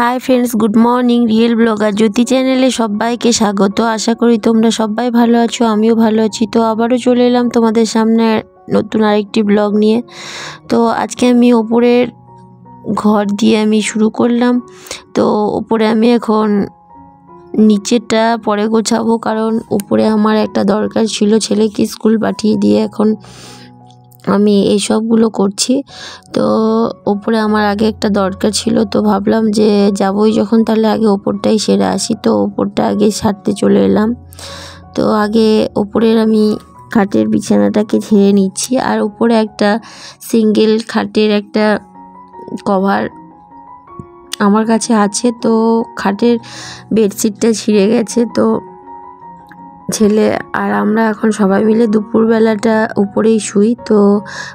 हाय friends good morning real blogger Jyoti चैनेले सबाइके स्वागत। आशा करी तोमरा सबाई भालो आछो, आमिও भालो आछि। तो आबारो चले एलाम तोमादेर सामने नतून आरेकटी ब्लग निये। तो आजके आमि ओपरेर घर दिये आमि शुरू करलाम। तो ओपरे आमि एखन नीचेटा परे गोछाबो, कारण ओपरे आमार एकटा दरकार छिलो, छेलेके स्कुल पाठिये दिये एखन আমি এই সবগুলো করছি। তো ওপরে আমার আগে একটা দরকার ছিল, তো ভাবলাম যে যাবই যখন তাহলে আগে ওপরটাই সেরে আসি। তো ওপরটা আগে সারতে চলে এলাম। তো আগে ওপরের আমি খাটের বিছানাটাকে ঝেড়ে নিচ্ছি। আর ওপরে একটা সিঙ্গেল খাটের একটা কভার আমার কাছে আছে। তো খাটের বেডশিটটা ছিঁড়ে গেছে, তো ছেলে আর আমরা এখন সবাই মিলে দুপুরবেলাটা উপরেই শুই। তো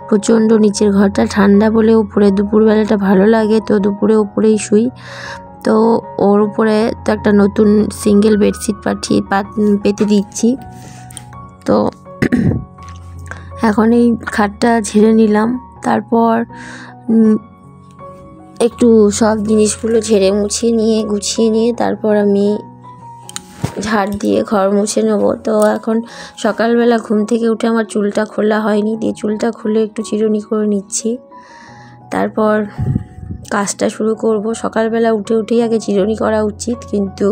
প্রচণ্ড নিচের ঘরটা ঠান্ডা বলে উপরে দুপুরবেলাটা ভালো লাগে, তো দুপুরে উপরেই শুই। তো ওর উপরে তো একটা নতুন সিঙ্গেল বেডশিট পেতে দিচ্ছি। তো এখন এই খাটটা ঝেড়ে নিলাম, তারপর একটু সব জিনিসগুলো ঝেড়ে মুছিয়ে নিয়ে গুছিয়ে নিয়ে তারপর আমি ঝাড় দিয়ে ঘর মুছে নেব। তো এখন সকালবেলা ঘুম থেকে উঠে আমার চুলটা খোলা হয়নি, দিয়ে চুলটা খুলে একটু চিরুনি করে নিচ্ছি, তারপর কাজটা শুরু করব। সকালবেলা উঠে উঠেই আগে চিরুনি করা উচিত, কিন্তু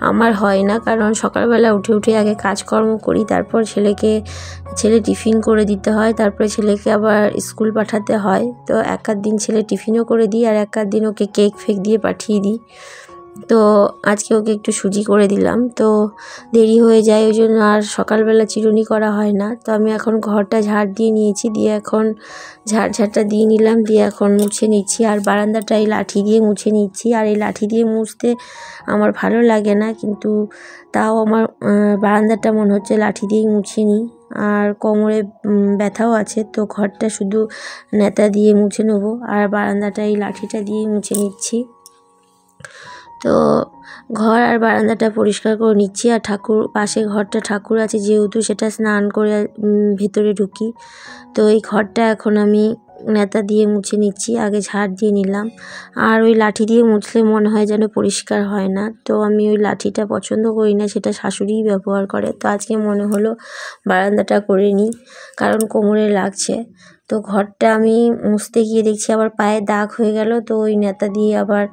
আমার হয় না, কারণ সকালবেলা উঠে উঠে আগে কাজকর্ম করি, তারপর ছেলে টিফিন করে দিতে হয়, তারপরে ছেলেকে আবার স্কুল পাঠাতে হয়। তো এক দিন ছেলে টিফিনও করে দিই, আর এক দিন ওকে কেক ফেক দিয়ে পাঠিয়ে দিই। তো আজকে ওকে একটু সুজি করে দিলাম, তো দেরি হয়ে যায়, ওই জন্য আর সকালবেলা চিরুনি করা হয় না। তো আমি এখন ঘরটা ঝাড় দিয়ে নিয়েছি, দিয়ে এখন ঝাড়টা দিয়ে নিলাম, দিয়ে এখন মুছে নিচ্ছি। আর বারান্দাটা এই লাঠি দিয়ে মুছে নিচ্ছি। আর এই লাঠি দিয়ে মুছতে আমার ভালো লাগে না, কিন্তু তাও আমার বারান্দাটা মনে হচ্ছে লাঠি দিয়েই মুছে নিই। আর কোমরে ব্যথাও আছে, তো ঘরটা শুধু ন্যাতা দিয়ে মুছে নেবো, আর বারান্দাটা এই লাঠিটা দিয়েই মুছে নিচ্ছি। তো ঘর আর বারান্দাটা পরিষ্কার করে নিচ্ছি। আর পাশে ঘরটা ঠাকুর আছে যেহেতু, সেটা স্নান করে ভেতরে ঢুকি। তো এই ঘরটা এখন আমি ন্যাতা দিয়ে মুছে নিচ্ছি, আগে ঝাড় দিয়ে নিলাম। আর ওই লাঠি দিয়ে মুছলে মনে হয় যেন পরিষ্কার হয় না, তো আমি ওই লাঠিটা পছন্দ করি না, সেটা শাশুড়িই ব্যবহার করে। তো আজকে মনে হলো বারান্দাটা করে নিই, কারণ কোমরে লাগছে। তো ঘরটা আমি মুছতে গিয়ে দেখছি আবার পায়ে দাগ হয়ে গেল, তো ওই ন্যাতা দিয়ে আবার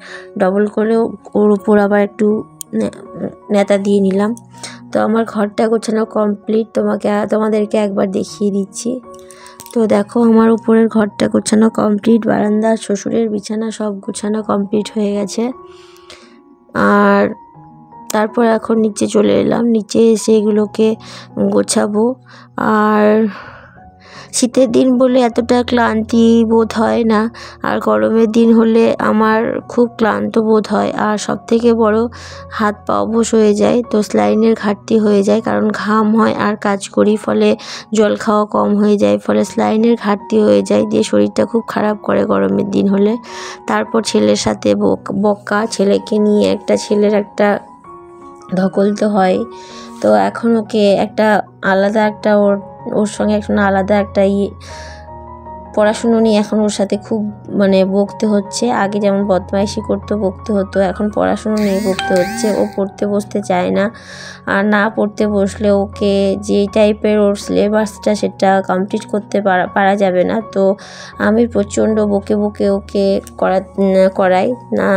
ডবল করে ওর উপর আবার একটু ন্যাতা দিয়ে নিলাম। তো আমার ঘরটা গোছানো কমপ্লিট, তোমাদেরকে একবার দেখিয়ে দিচ্ছি। তো দেখো আমার উপরের ঘরটা গোছানো কমপ্লিট, বারান্দা শ্বশুরের বিছানা সব গোছানো কমপ্লিট হয়ে গেছে। আর তারপর এখন নিচে চলে এলাম, নিচে এসে এগুলোকে গোছাবো। আর শীতের দিন বলে এতটা ক্লান্তি বোধ হয় না, আর গরমের দিন হলে আমার খুব ক্লান্ত বোধ হয়। আর সবথেকে বড়, হাত পা অবশ হয়ে যায়, তো স্যালাইনের ঘাটতি হয়ে যায়, কারণ ঘাম হয় আর কাজ করি, ফলে জল খাওয়া কম হয়ে যায়, ফলে স্যালাইনের ঘাটতি হয়ে যায়, দিয়ে শরীরটা খুব খারাপ করে গরমের দিন হলে। তারপর ছেলের সাথে বকা, ছেলেকে নিয়ে ছেলের একটা ধকলতে হয়। তো এখন ওকে আলাদা একটা ওর সঙ্গে এখন আলাদা একটা পড়াশুনো নিয়ে এখন ওর সাথে খুব বকতে হচ্ছে। আগে যেমন বদমাইশি করতো বকতে হতো, এখন পড়াশুনো নিয়ে বকতে হচ্ছে। ও পড়তে বসতে চায় না, আর না পড়তে বসলে ওকে যেই টাইপের ওর সিলেবাসটা সেটা কমপ্লিট করতে পারা যাবে না। তো আমি প্রচণ্ড বকে ওকে করাই না।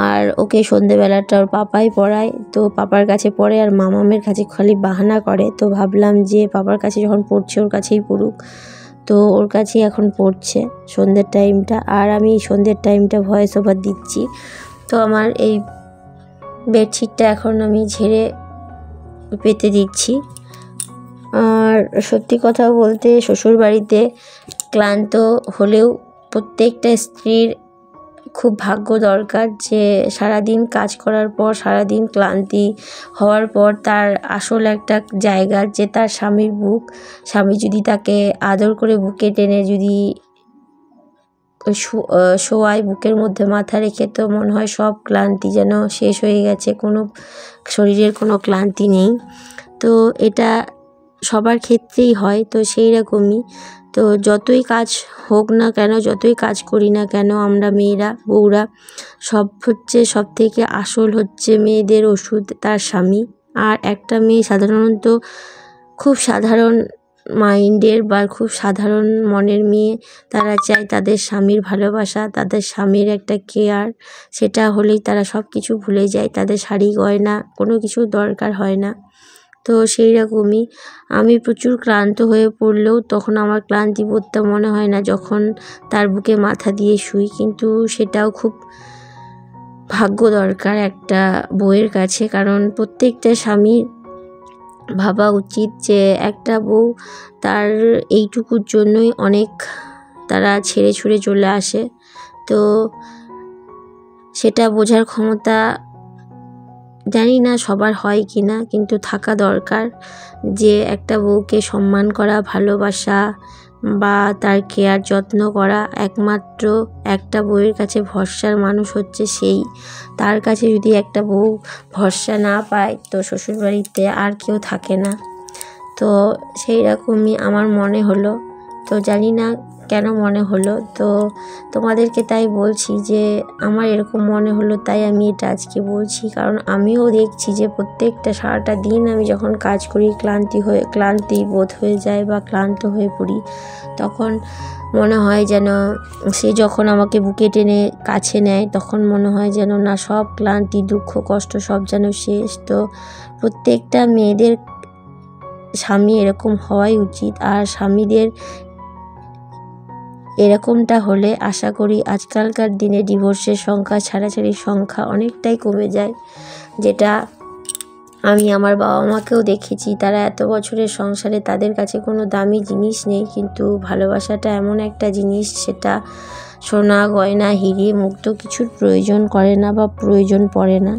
আর ওকে সন্ধেবেলাটা ওর পাপাই পড়ায়, তো পাপার কাছে পড়ে, আর মামামের কাছে খালি বাহানা করে। তো ভাবলাম যে পাপার কাছে যখন পড়ছে ওর কাছেই পড়ুক, তো ওর কাছেই এখন পড়ছে সন্ধ্যের টাইমটা। আর আমি সন্ধ্যের টাইমটা ভয়েস ওভার দিচ্ছি। তো আমার এই বেডশিটটা এখন আমি ঝেড়ে পেতে দিচ্ছি। আর সত্যি কথা বলতে শ্বশুরবাড়িতে ক্লান্ত হলেও প্রত্যেকটা স্ত্রীর খুব ভাগ্য দরকার, যে সারাদিন কাজ করার পর সারাদিন ক্লান্তি হওয়ার পর তার আসল একটা জায়গা, যে তার স্বামীর বুক। স্বামী যদি তাকে আদর করে বুকে টেনে যদি শোয়ায়, বুকের মধ্যে মাথা রেখে, তো মনে হয় সব ক্লান্তি যেন শেষ হয়ে গেছে, শরীরের কোনো ক্লান্তি নেই। তো এটা সবার ক্ষেত্রেই হয়, তো সেই রকমই। তো যতই কাজ হোক না কেন, যতই কাজ করি না কেন, আমরা মেয়েরা বউরা সব থেকে আসল হচ্ছে মেয়েদের ওষুধ তার স্বামী। আর একটা মেয়ে সাধারণত খুব সাধারণ মাইন্ডের বা খুব সাধারণ মনের মেয়ে, তারা চায় তাদের স্বামীর ভালোবাসা, তাদের স্বামীর একটা কেয়ার, সেটা হলেই তারা সব কিছু ভুলে যায়, তাদের শাড়ি গয়না কোনো কিছু দরকার হয় না। তো সেই রকমই আমি প্রচুর ক্লান্ত হয়ে পড়লেও তখন আমার ক্লান্তি বোধটা মনে হয় না যখন তার বুকে মাথা দিয়ে শুই। কিন্তু সেটাও খুব ভাগ্য দরকার একটা বউয়ের কাছে, কারণ প্রত্যেকটা স্বামীর ভাবা উচিত যে একটা বউ তার এইটুকুর জন্যই অনেক তারা ছেড়ে ছুড়ে চলে আসে। তো সেটা বোঝার ক্ষমতা জানি না সবার হয় কি না, কিন্তু থাকা দরকার যে একটা বউকে সম্মান করা, ভালোবাসা বা তার কেয়ার যত্ন করা। একমাত্র একটা বউয়ের কাছে ভরসার মানুষ হচ্ছে সেই, তার কাছে যদি একটা বউ ভরসা না পায় তো শ্বশুরবাড়িতে আর কেউ থাকে না। তো সেই রকমই আমার মনে হলো, তো জানি না কেন মনে হলো, তো তোমাদেরকে তাই বলছি যে আমার এরকম মনে হলো, তাই আমি এটা আজকে বলছি। কারণ আমিও দেখছি যে প্রত্যেকটা সারাটা দিন আমি যখন কাজ করি ক্লান্তি বোধ হয়ে যায় বা ক্লান্ত হয়ে পড়ি, তখন মনে হয় যেন সে যখন আমাকে বুকে টেনে কাছে নেয় তখন মনে হয় যেন না, সব ক্লান্তি দুঃখ কষ্ট সব যেন শেষ। তো প্রত্যেকটা মেয়েদের স্বামী এরকম হওয়াই উচিত। আর স্বামীদের এরকমটা হলে আশা করি আজকালকার দিনে ডিভোর্সের সংখ্যা, ছাড়াছাড়ির সংখ্যা অনেকটাই কমে যায়। যেটা আমি আমার বাবা মাকেও দেখেছি, তারা এত বছরের সংসারে তাদের কাছে কোনো দামি জিনিস নেই, কিন্তু ভালোবাসাটা এমন একটা জিনিস, সেটা সোনা গয়না হিরে মুক্ত কিছুর প্রয়োজন করে না বা প্রয়োজন পড়ে না।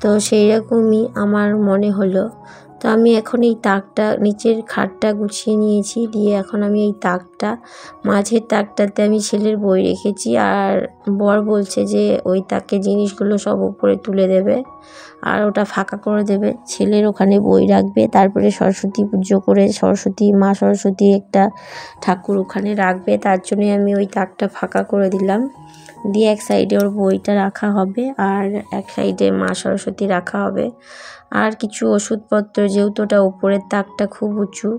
তো সেই রকমই আমার মনে হলো। তো আমি এখন এই তাকটা, নিচের খাটটা গুছিয়ে নিয়েছি, দিয়ে এখন আমি এই তাকটা, মাঝের তাকটাতে আমি ছেলের বই রেখেছি। আর বর বলছে যে ওই তাকে জিনিসগুলো সব উপরে তুলে দেবে আর ওটা ফাঁকা করে দেবে, ছেলের ওখানে বই রাখবে, তারপরে সরস্বতী পুজো করে মা সরস্বতী একটা ঠাকুর ওখানে রাখবে। তার জন্যই আমি ওই তাকটা ফাঁকা করে দিলাম, দিয়ে এক সাইডে ওর বইটা রাখা হবে আর এক সাইডে মা সরস্বতী রাখা হবে। আর কিছু ওষুধপত্র, যেহেতু ওটা উপরের তাকটা খুব উঁচু,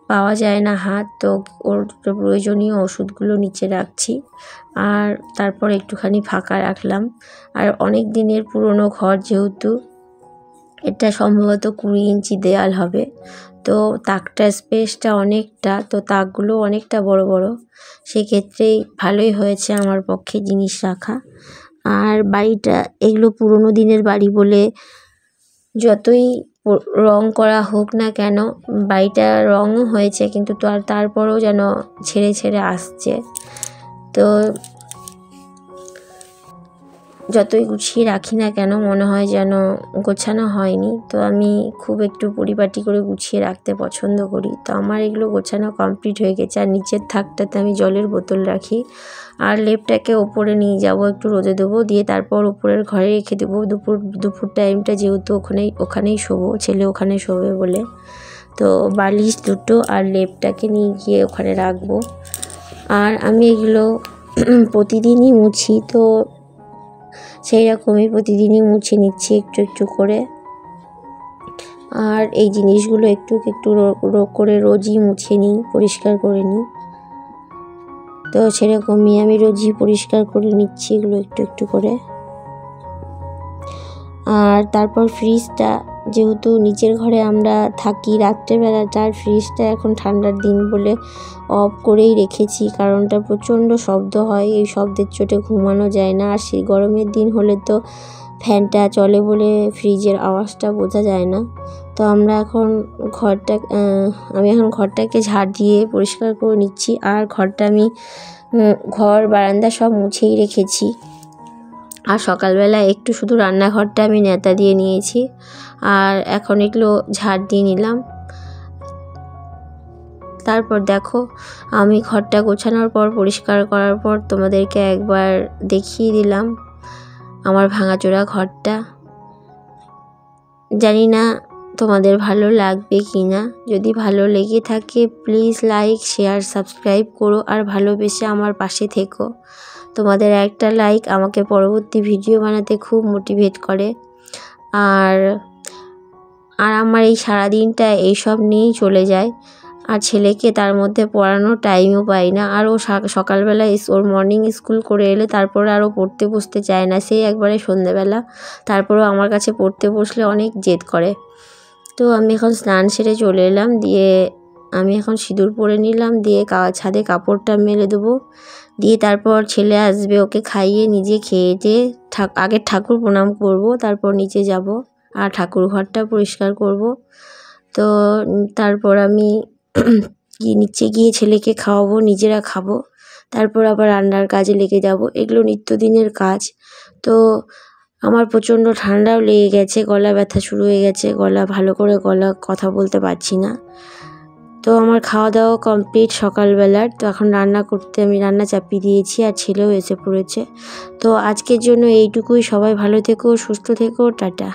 পাওয়া যায় না হাত, তো ওর প্রয়োজনীয় ওষুধগুলো নিচে রাখছি। আর তারপর একটুখানি ফাঁকা রাখলাম। আর অনেক দিনের পুরনো ঘর যেহেতু, এটা সম্ভবত 20 ইঞ্চি দেয়াল হবে, তো তাকটার স্পেসটা অনেকটা, তো তাকগুলো অনেকটা বড় বড়, সেক্ষেত্রেই ভালোই হয়েছে আমার পক্ষে জিনিস রাখা। আর বাড়িটা এগুলো পুরনো দিনের বাড়ি বলে যতই রং করা হোক না কেন, বাড়িটা রঙও হয়েছে কিন্তু তারপরেও যেন ছেড়ে ছেড়ে আসছে। তো যতই গুছিয়ে রাখি না কেন মনে হয় যেন গোছানো হয়নি। তো আমি খুব একটু পরিপাটি করে গুছিয়ে রাখতে পছন্দ করি। তো আমার এগুলো গোছানো কমপ্লিট হয়ে গেছে। আর নিচের থাকটাতে আমি জলের বোতল রাখি। আর লেপটাকে ওপরে নিয়ে যাব, একটু রোদে দেবো, দিয়ে তারপর উপরের ঘরে রেখে দেবো। দুপুর টাইমটা যেহেতু ওখানেই শোবো, ছেলে ওখানে শোবে বলে, তো বালিশ দুটো আর লেপটাকে নিয়ে গিয়ে ওখানে রাখবো। আর আমি এগুলো প্রতিদিনই মুছি, তো সেই রকমই প্রতিদিনই মুছে নিচ্ছি একটু একটু করে। আর এই জিনিসগুলো একটু একটু করে রোজই মুছে নিই, পরিষ্কার করে নিই। তো সেরকমই আমি রোজই পরিষ্কার করে নিচ্ছি এগুলো একটু একটু করে। আর তারপর ফ্রিজটা, যেহেতু নিচের ঘরে আমরা থাকি, রাত্রেবেলাটার ফ্রিজটা এখন ঠান্ডার দিন বলে অফ করেই রেখেছি, কারণটা প্রচণ্ড শব্দ হয়, এই শব্দের চোটে ঘুমানো যায় না। আর সেই গরমের দিন হলে তো ফ্যানটা চলে বলে ফ্রিজের আওয়াজটা বোঝা যায় না। তো আমি এখন ঘরটাকে ঝাড় দিয়ে পরিষ্কার করে নিচ্ছি। আর আমি ঘর বারান্দা সব মুছেই রেখেছি। আর সকালবেলা একটু শুধু রান্নাঘরটা আমি নেতা দিয়ে নিয়েছি, আর এখন এগুলো ঝাড় দিয়ে নিলাম। তারপর দেখো আমি ঘরটা গোছানোর পর, পরিষ্কার করার পর তোমাদেরকে একবার দেখিয়ে দিলাম আমার ভাঙাচোরা ঘরটা। জানি না তোমাদের ভালো লাগবে কি না। যদি ভালো লেগে থাকে প্লিজ লাইক শেয়ার সাবস্ক্রাইব করো আর ভালোবেসে আমার পাশে থেকো। তোমাদের একটা লাইক আমাকে পরবর্তী ভিডিও বানাতে খুব মোটিভেট করে। আর আমার এই সারাদিনটা এইসব নিয়েই চলে যায়। আর ছেলেকে তার মধ্যে পড়ানোর টাইমও পাই না। আর ও সকালবেলা ওর মর্নিং স্কুল করে এলে তারপরে আরও পড়তে বসতে চায় না, সেই একবারে সন্ধেবেলা। তারপরেও আমার কাছে পড়তে বসলে অনেক জেদ করে। তো আমি এখন স্নান সেরে চলে এলাম, দিয়ে আমি এখন সিঁদুর পরে নিলাম, দিয়ে ছাদে কাপড়টা মেলে দেবো। দিয়ে তারপর ছেলে আসবে, ওকে খাইয়ে নিজে খেয়ে যেয়ে আগে ঠাকুর প্রণাম করব, তারপর নিচে যাব আর ঠাকুর ঘরটা পরিষ্কার করব। তো তারপর আমি নিচে গিয়ে ছেলেকে খাওয়াবো, নিজেরা খাবো, তারপর আবার রান্নার কাজে লেগে যাব। এগুলো নিত্যদিনের কাজ। তো আমার প্রচণ্ড ঠান্ডাও লেগে গেছে, গলা ব্যথা শুরু হয়ে গেছে, ভালো করে কথা বলতে পারছি না। তো আমার খাওয়া দাওয়া কমপ্লিট সকালবেলার। তো এখন আমি রান্না চাপিয়ে দিয়েছি আর ছেলেও এসে পড়েছে। তো আজকের জন্য এইটুকুই। সবাই ভালো থেকো, সুস্থ থেকো, টাটা।